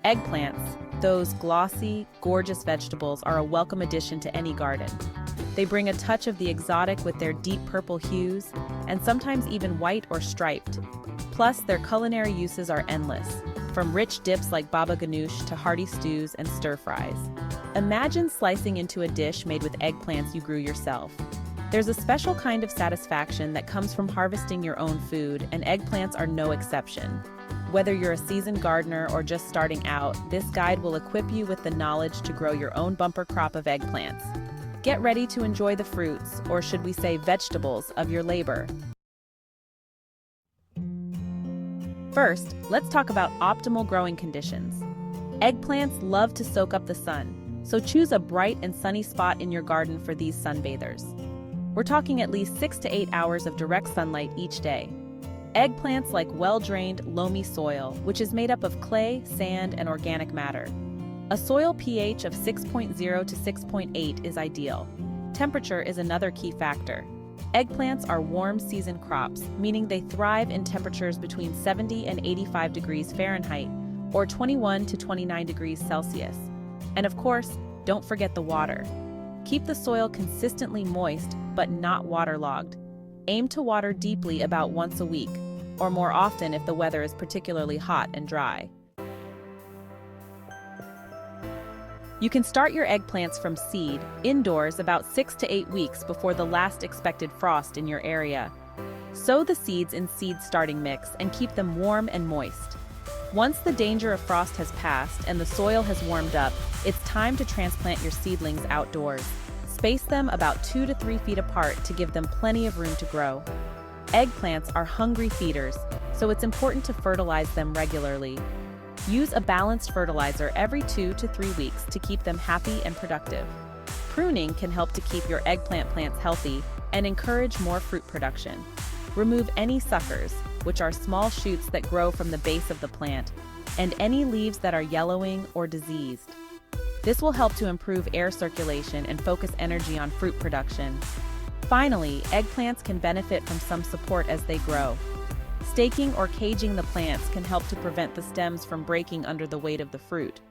Eggplants, those glossy, gorgeous vegetables, are a welcome addition to any garden. They bring a touch of the exotic with their deep purple hues, and sometimes even white or striped. Plus, their culinary uses are endless, from rich dips like baba ganoush to hearty stews and stir-fries. Imagine slicing into a dish made with eggplants you grew yourself. There's a special kind of satisfaction that comes from harvesting your own food, and eggplants are no exception. Whether you're a seasoned gardener or just starting out, this guide will equip you with the knowledge to grow your own bumper crop of eggplants. Get ready to enjoy the fruits, or should we say vegetables, of your labor. First, let's talk about optimal growing conditions. Eggplants love to soak up the sun, so choose a bright and sunny spot in your garden for these sunbathers. We're talking at least 6 to 8 hours of direct sunlight each day. Eggplants like well-drained, loamy soil, which is made up of clay, sand, and organic matter. A soil pH of 6.0 to 6.8 is ideal. Temperature is another key factor. Eggplants are warm season crops, meaning they thrive in temperatures between 70 and 85 degrees Fahrenheit, or 21 to 29 degrees Celsius. And of course, don't forget the water. Keep the soil consistently moist, but not waterlogged. Aim to water deeply about once a week, or more often if the weather is particularly hot and dry. You can start your eggplants from seed, indoors, about 6 to 8 weeks before the last expected frost in your area. Sow the seeds in seed starting mix and keep them warm and moist. Once the danger of frost has passed and the soil has warmed up, it's time to transplant your seedlings outdoors. Space them about 2 to 3 feet apart to give them plenty of room to grow. Eggplants are hungry feeders, so it's important to fertilize them regularly. Use a balanced fertilizer every 2 to 3 weeks to keep them happy and productive. Pruning can help to keep your eggplant plants healthy and encourage more fruit production. Remove any suckers, which are small shoots that grow from the base of the plant, and any leaves that are yellowing or diseased. This will help to improve air circulation and focus energy on fruit production. Finally, eggplants can benefit from some support as they grow. Staking or caging the plants can help to prevent the stems from breaking under the weight of the fruit.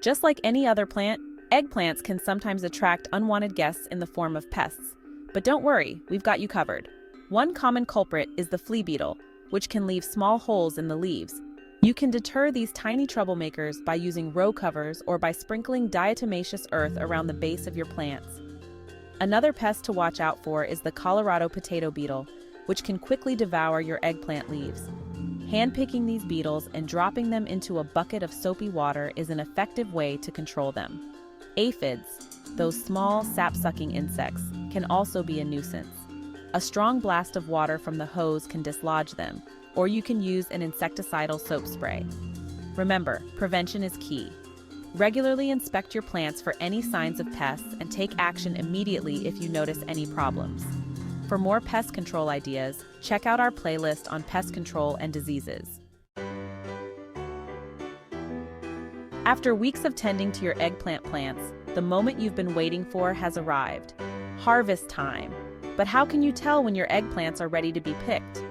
Just like any other plant, eggplants can sometimes attract unwanted guests in the form of pests. But don't worry, we've got you covered. One common culprit is the flea beetle, which can leave small holes in the leaves. You can deter these tiny troublemakers by using row covers or by sprinkling diatomaceous earth around the base of your plants. Another pest to watch out for is the Colorado potato beetle, which can quickly devour your eggplant leaves. Handpicking these beetles and dropping them into a bucket of soapy water is an effective way to control them. Aphids, those small sap-sucking insects, can also be a nuisance. A strong blast of water from the hose can dislodge them, or you can use an insecticidal soap spray. Remember, prevention is key. Regularly inspect your plants for any signs of pests and take action immediately if you notice any problems. For more pest control ideas, check out our playlist on pest control and diseases. After weeks of tending to your eggplant plants, the moment you've been waiting for has arrived. Harvest time. But how can you tell when your eggplants are ready to be picked?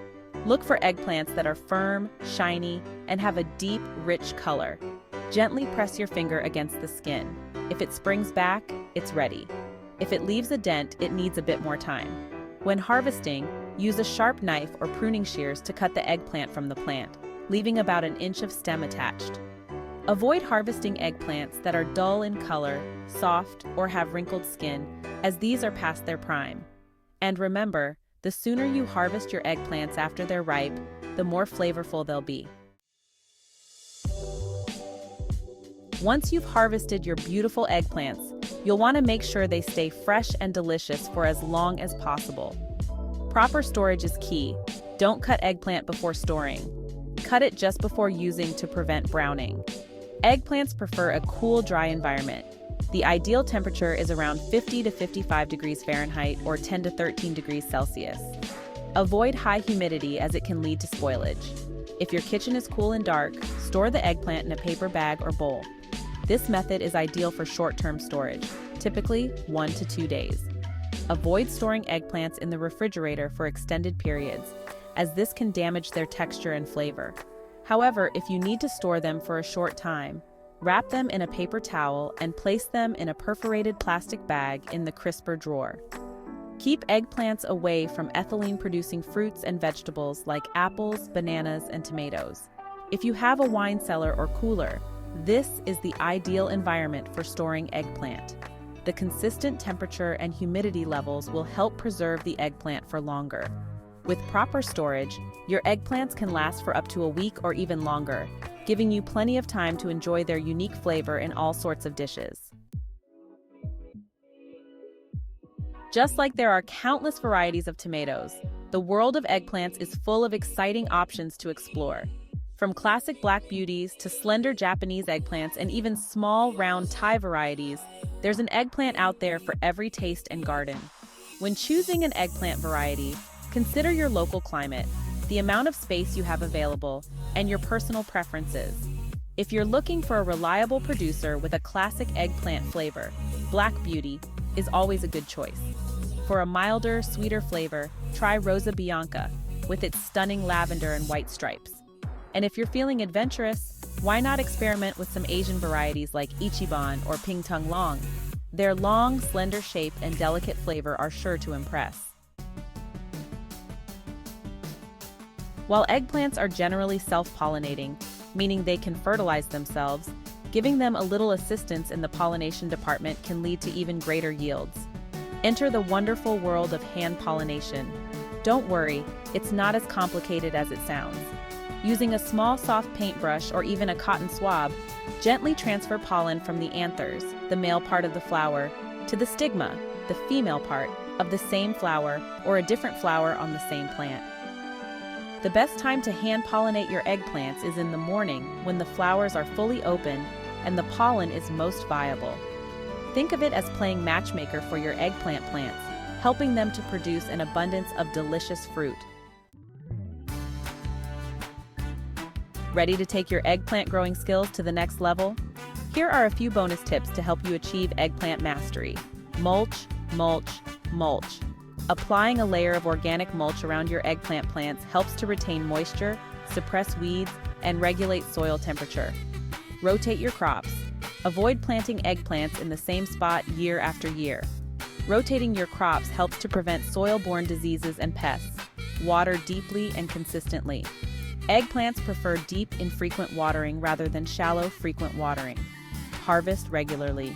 Look for eggplants that are firm, shiny, and have a deep, rich color. Gently press your finger against the skin. If it springs back, it's ready. If it leaves a dent, it needs a bit more time. When harvesting, use a sharp knife or pruning shears to cut the eggplant from the plant, leaving about an inch of stem attached. Avoid harvesting eggplants that are dull in color, soft, or have wrinkled skin, as these are past their prime. And remember, the sooner you harvest your eggplants after they're ripe, the more flavorful they'll be. Once you've harvested your beautiful eggplants, you'll want to make sure they stay fresh and delicious for as long as possible. Proper storage is key. Don't cut eggplant before storing. Cut it just before using to prevent browning. Eggplants prefer a cool, dry environment. The ideal temperature is around 50 to 55 degrees Fahrenheit or 10 to 13 degrees Celsius. Avoid high humidity as it can lead to spoilage. If your kitchen is cool and dark, store the eggplant in a paper bag or bowl. This method is ideal for short-term storage, typically 1 to 2 days. Avoid storing eggplants in the refrigerator for extended periods, as this can damage their texture and flavor. However, if you need to store them for a short time, wrap them in a paper towel and place them in a perforated plastic bag in the crisper drawer. Keep eggplants away from ethylene-producing fruits and vegetables like apples, bananas, and tomatoes. If you have a wine cellar or cooler, this is the ideal environment for storing eggplant. The consistent temperature and humidity levels will help preserve the eggplant for longer. With proper storage, your eggplants can last for up to a week or even longer, giving you plenty of time to enjoy their unique flavor in all sorts of dishes. Just like there are countless varieties of tomatoes, the world of eggplants is full of exciting options to explore. From classic black beauties to slender Japanese eggplants and even small, round Thai varieties, there's an eggplant out there for every taste and garden. When choosing an eggplant variety, consider your local climate, the amount of space you have available, and your personal preferences. If you're looking for a reliable producer with a classic eggplant flavor, Black Beauty is always a good choice. For a milder, sweeter flavor, try Rosa Bianca with its stunning lavender and white stripes. And if you're feeling adventurous, why not experiment with some Asian varieties like Ichiban or Pingtung Long? Their long, slender shape and delicate flavor are sure to impress. While eggplants are generally self-pollinating, meaning they can fertilize themselves, giving them a little assistance in the pollination department can lead to even greater yields. Enter the wonderful world of hand pollination. Don't worry, it's not as complicated as it sounds. Using a small soft paintbrush or even a cotton swab, gently transfer pollen from the anthers, the male part of the flower, to the stigma, the female part, of the same flower or a different flower on the same plant. The best time to hand pollinate your eggplants is in the morning when the flowers are fully open and the pollen is most viable. Think of it as playing matchmaker for your eggplant plants, helping them to produce an abundance of delicious fruit. Ready to take your eggplant growing skills to the next level? Here are a few bonus tips to help you achieve eggplant mastery. Mulch, mulch, mulch. Applying a layer of organic mulch around your eggplant plants helps to retain moisture, suppress weeds, and regulate soil temperature. Rotate your crops. Avoid planting eggplants in the same spot year after year. Rotating your crops helps to prevent soil-borne diseases and pests. Water deeply and consistently. Eggplants prefer deep, infrequent watering rather than shallow, frequent watering. Harvest regularly.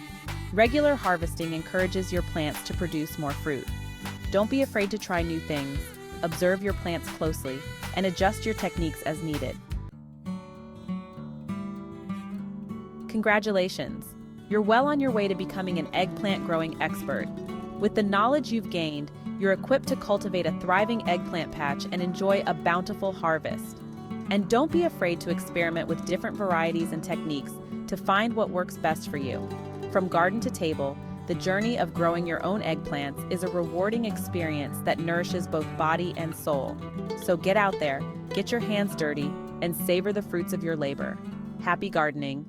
Regular harvesting encourages your plants to produce more fruit. Don't be afraid to try new things. Observe your plants closely and adjust your techniques as needed. Congratulations! You're well on your way to becoming an eggplant growing expert. With the knowledge you've gained, you're equipped to cultivate a thriving eggplant patch and enjoy a bountiful harvest. And don't be afraid to experiment with different varieties and techniques to find what works best for you. From garden to table, the journey of growing your own eggplants is a rewarding experience that nourishes both body and soul. So get out there, get your hands dirty, and savor the fruits of your labor. Happy gardening!